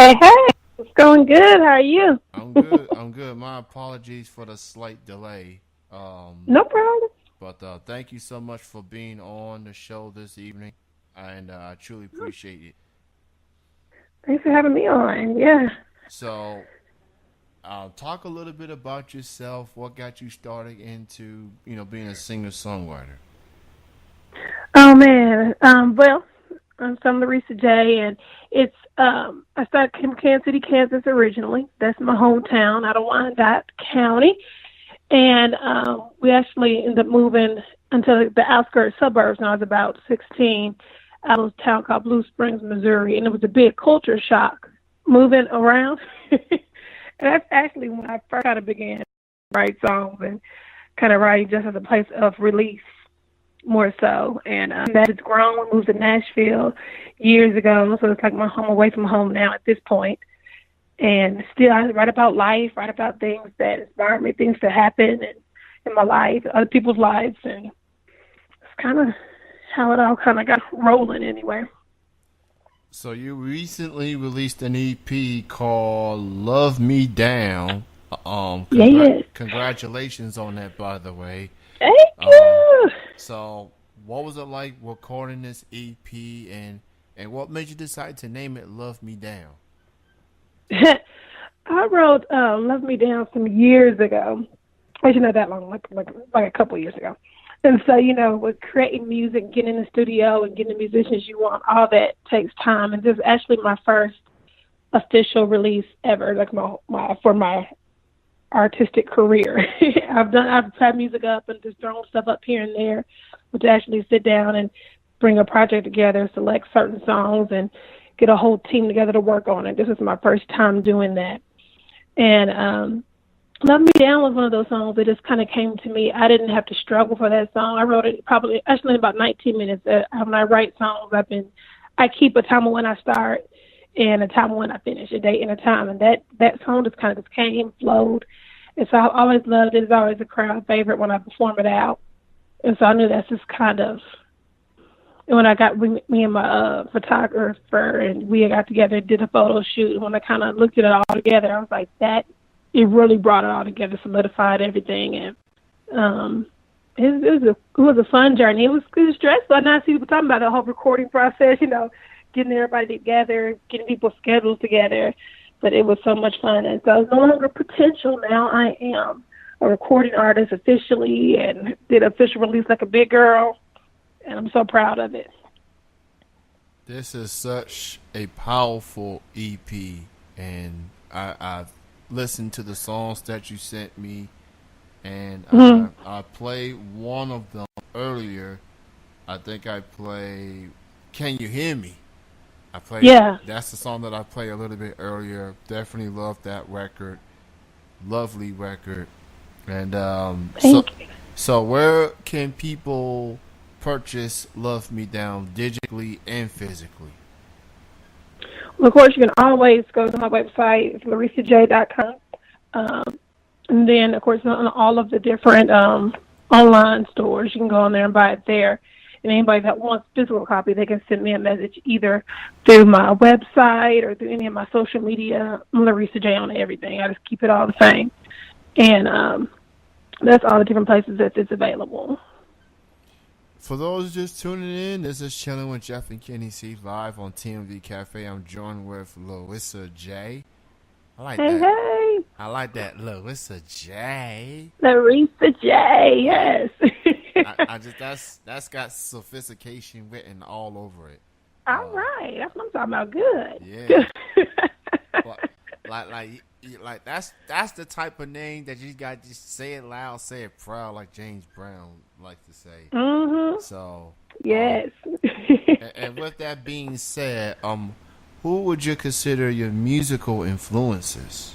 Hey, hey, it's going good. How are you? I'm good. I'm good. My apologies for the slight delay. Um, No problem. but thank you so much for being on the show this evening, and I truly appreciate it. Thanks for having me on. Yeah. So, talk a little bit about yourself. What got you started into being a singer songwriter? Oh man. Well, I'm from Larysa Jaye, and it's I started from Kansas City, Kansas originally. That's my hometown out of Wyandotte County, and we actually ended up moving into the outskirts suburbs when I was about 16, out of a town called Blue Springs, Missouri, and it was a big culture shock moving around. And that's actually when I first kind of began to write songs and kind of writing just as a place of release more so. And that has grown. We moved to Nashville years ago, so it's like my home away from home now at this point. And still, I write about life, write about things that inspire me, things that happen in my life, other people's lives, and it's kind of how it all kind of got rolling anyway. So you recently released an EP called "Love Me Down." Yes. Congratulations on that, by the way. Thank Um, you. so what was it like recording this EP, and what made you decide to name it "Love Me Down"? I wrote "Love Me Down" some years ago. Actually, not that long, like a couple years ago. And so, with creating music, getting in the studio, and getting the musicians you want, all that takes time. And this is actually my first official release ever, like my for my artistic career. I've had music up and just thrown stuff up here and there, but to actually sit down and bring a project together, select certain songs, and get a whole team together to work on it. This is my first time doing that. And Love Me Down was one of those songs that just kind of came to me. I didn't have to struggle for that song. I wrote it probably actually in about 19 minutes. When I write songs, I keep a time of when I start and a time of when I finish, a date and a time. And that song just kind of just came, flowed. And so I've always loved it. It's always a crowd favorite when I perform it out. And so I knew that's just kind of, and when I got me and my photographer, and we got together, did a photo shoot. And when I kind of looked at it all together, I was like, that it really brought it all together, solidified everything, and it was a fun journey. It was stressful. And I see people talking about the whole recording process, getting everybody together, getting people's schedules together. But it was so much fun, and so it's no longer potential. Now I am a recording artist officially, and did official release like a big girl, and I'm so proud of it. This is such a powerful EP, and I've listened to the songs that you sent me, and Mm-hmm. I played one of them earlier. I think I played "Can You Hear Me." I played Yeah, That's the song that I played a little bit earlier. Definitely love that record, lovely record, and so thank you. so where can people purchase "Love Me Down" digitally and physically? Well, of course, you can always go to my website, it's larissaj.com. Um, and then, of course, on all of the different online stores, you can go on there and buy it there. And anybody that wants physical copy, they can send me a message either through my website or through any of my social media. I'm Larysa Jaye on everything. I just keep it all the same. And that's all the different places that it's available. For those just tuning in, this is Chilling with Jeff and Kenny C live on TMV Cafe. I'm joined with Larysa Jaye. I like Hey, that. hey, I like that, Larysa Jaye. Larysa Jaye, Uh, yes. I just that's got sophistication written all over it. All Uh, right, that's what I'm talking about. Good. yeah, Good. but like that's the type of name that you got. Just say it loud, say it proud, like James Brown likes to say. Mhm. So, um, Yes. and with that being said, who would you consider your musical influences?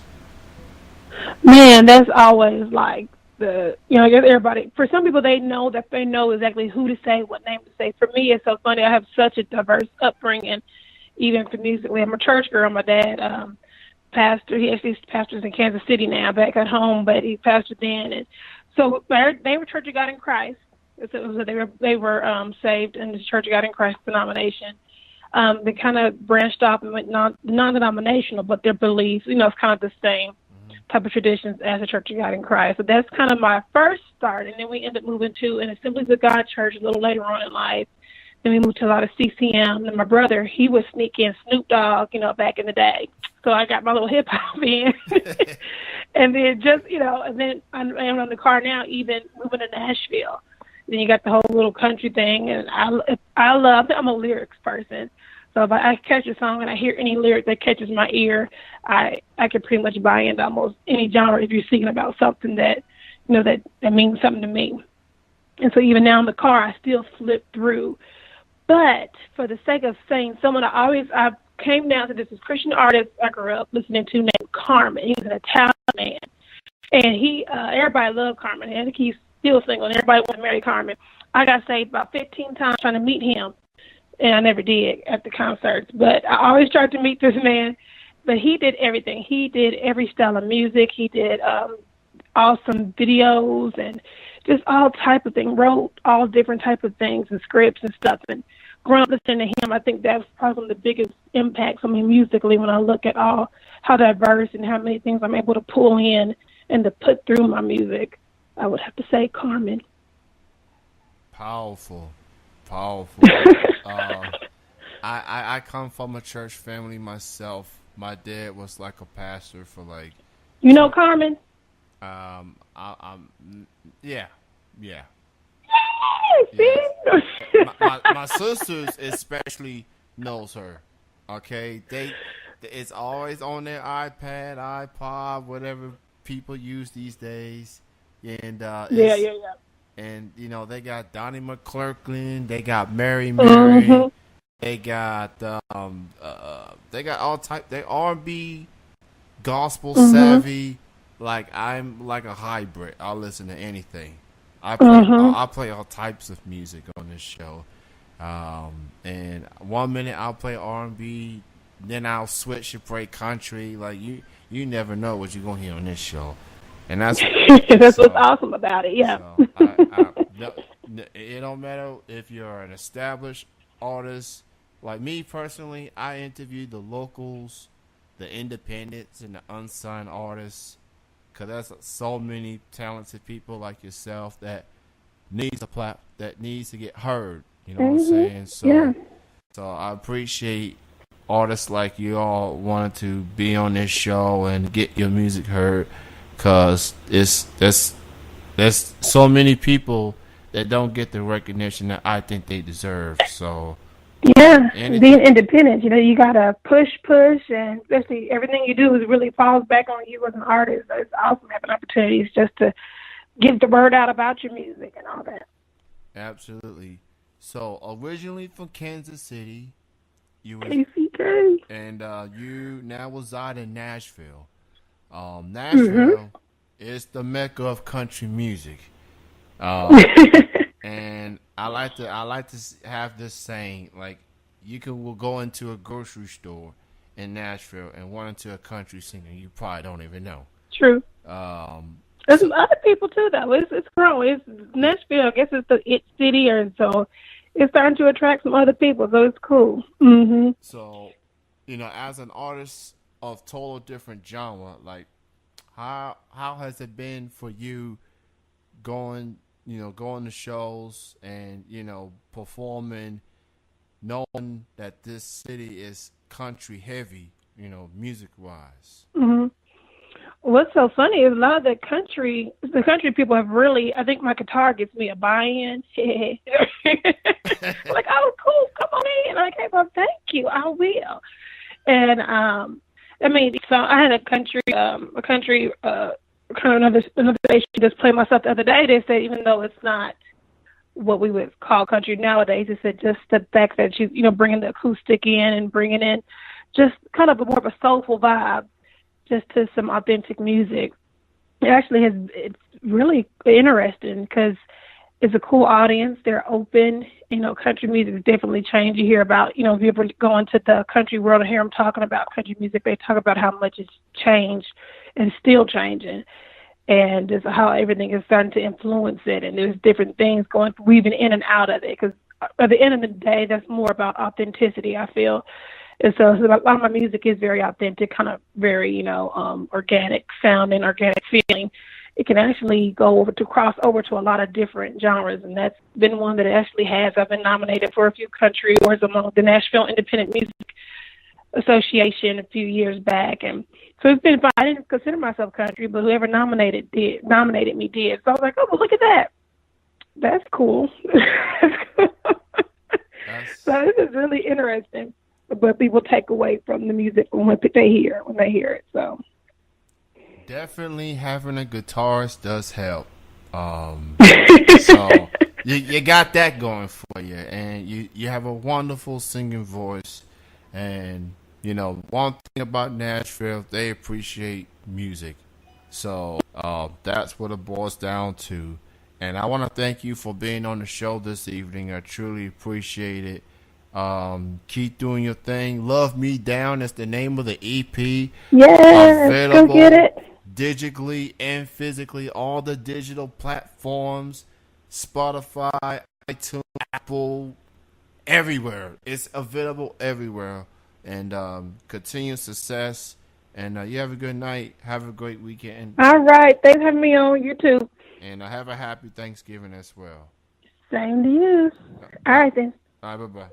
Man, that's always like I guess everybody, for some people, they know exactly who to say, what name to say. For me, it's so funny. I have such a diverse upbringing, even for musically. I'm a church girl. My dad, pastor, he actually pastors in Kansas City now, back at home, but he pastored then. And so they were Church of God in Christ. So they were saved in the Church of God in Christ denomination. They kind of branched off and went non-denominational, but their beliefs, it's kind of the same type of traditions as the Church of God in Christ. So that's kind of my first start. And then we ended up moving to an Assemblies of God church a little later on in life. Then we moved to a lot of CCM. And my brother, he would sneak in Snoop Dogg, back in the day. So I got my little hip hop in. And then and then I'm on the car now, even moving to Nashville. Then you got the whole little country thing. And I'm a lyrics person. So if I catch a song and I hear any lyric that catches my ear, I can pretty much buy into almost any genre if you're singing about something that, that means something to me. And so even now in the car, I still flip through. But for the sake of saying someone I came down to this Christian artist I grew up listening to named Carmen. He was an Italian man. And everybody loved Carmen. I think he's still single, and everybody wanted to marry Carmen. I got saved about 15 times trying to meet him. And I never did at the concerts. But I always tried to meet this man. But he did everything. He did every style of music. He did awesome videos and just all type of things. Wrote all different type of things and scripts and stuff. And growing up listening to him, I think that's probably one of the biggest impacts on me musically when I look at how diverse and how many things I'm able to pull in and to put through my music. I would have to say Carmen. Powerful. I come from a church family myself. My dad was like a pastor for like. Carmen? Yeah. Yes. My sisters especially knows her. Okay, it's always on their iPad, iPod, whatever people use these days, and yeah. And they got Donnie McClurkin, they got Mary, they got all type. They R&B, gospel savvy. Like I'm like a hybrid. I'll listen to anything. I play all types of music on this show. And 1 minute I'll play R&B, then I'll switch to play country. Like you never know what you're gonna hear on this show. And that's what's awesome about it. Yeah. So it don't matter if you're an established artist. Like me personally, I interview the locals, the independents, and the unsigned artists, because there's so many talented people like yourself that needs to get heard. You know what I'm saying? So I appreciate artists like you all wanted to be on this show and get your music heard. Because there's so many people that don't get the recognition that I think they deserve. So being independent, you gotta push, and especially everything you do is really falls back on you as an artist. So it's awesome having opportunities just to get the word out about your music and all that. Absolutely. So originally from Kansas City, KCK, and you now reside in Nashville. Nashville is the mecca of country music, and I like to have this saying, like, will go into a grocery store in Nashville and run into a country singer you probably don't even know. True. There's some other people too, though. It's growing. It's Nashville. I guess it's the it city, or so it's starting to attract some other people. So it's cool. So, as an artist of total different genre, like how has it been for you going to shows and performing, knowing that this city is country heavy, music wise? What's so funny is a lot of the country people have really, I think my guitar gets me a buy-in. Like, oh, cool, come on in. Like, hey, well, thank you, I will. And so I had a country kind of another station just played myself the other day. They said even though it's not what we would call country nowadays, they said just the fact that she's bringing the acoustic in and bringing in just kind of more of a soulful vibe, just to some authentic music. It's really interesting because it's a cool audience. They're open. Country music is definitely changed. You hear about, if you ever go into the country world and hear them talking about country music, they talk about how much it's changed and still changing. And just how everything is starting to influence it. And there's different things weaving in and out of it. Because at the end of the day, that's more about authenticity, I feel. And so a lot of my music is very authentic, kind of very, organic sounding, organic feeling. It can actually cross over to a lot of different genres, and that's been one that it actually has. I've been nominated for a few country awards among the Nashville Independent Music Association a few years back, and so it's been fun. I didn't consider myself country, but whoever nominated me did. So I was like, oh, well, look at that. That's cool. So this is really interesting. But people take away from the music when they hear it. So definitely having a guitarist does help. So you got that going for you, and you have a wonderful singing voice. And one thing about Nashville, they appreciate music. So that's what it boils down to. And I want to thank you for being on the show this evening. I truly appreciate it. Keep doing your thing. Love Me Down is the name of the EP. Yes, available go get it. Digitally and physically, all the digital platforms, Spotify, iTunes, Apple, everywhere. It's available everywhere. And continued success. And you have a good night. Have a great weekend. All right. Thanks for having me on. You too. And have a happy Thanksgiving as well. Same to you. All right, then. All right, bye-bye.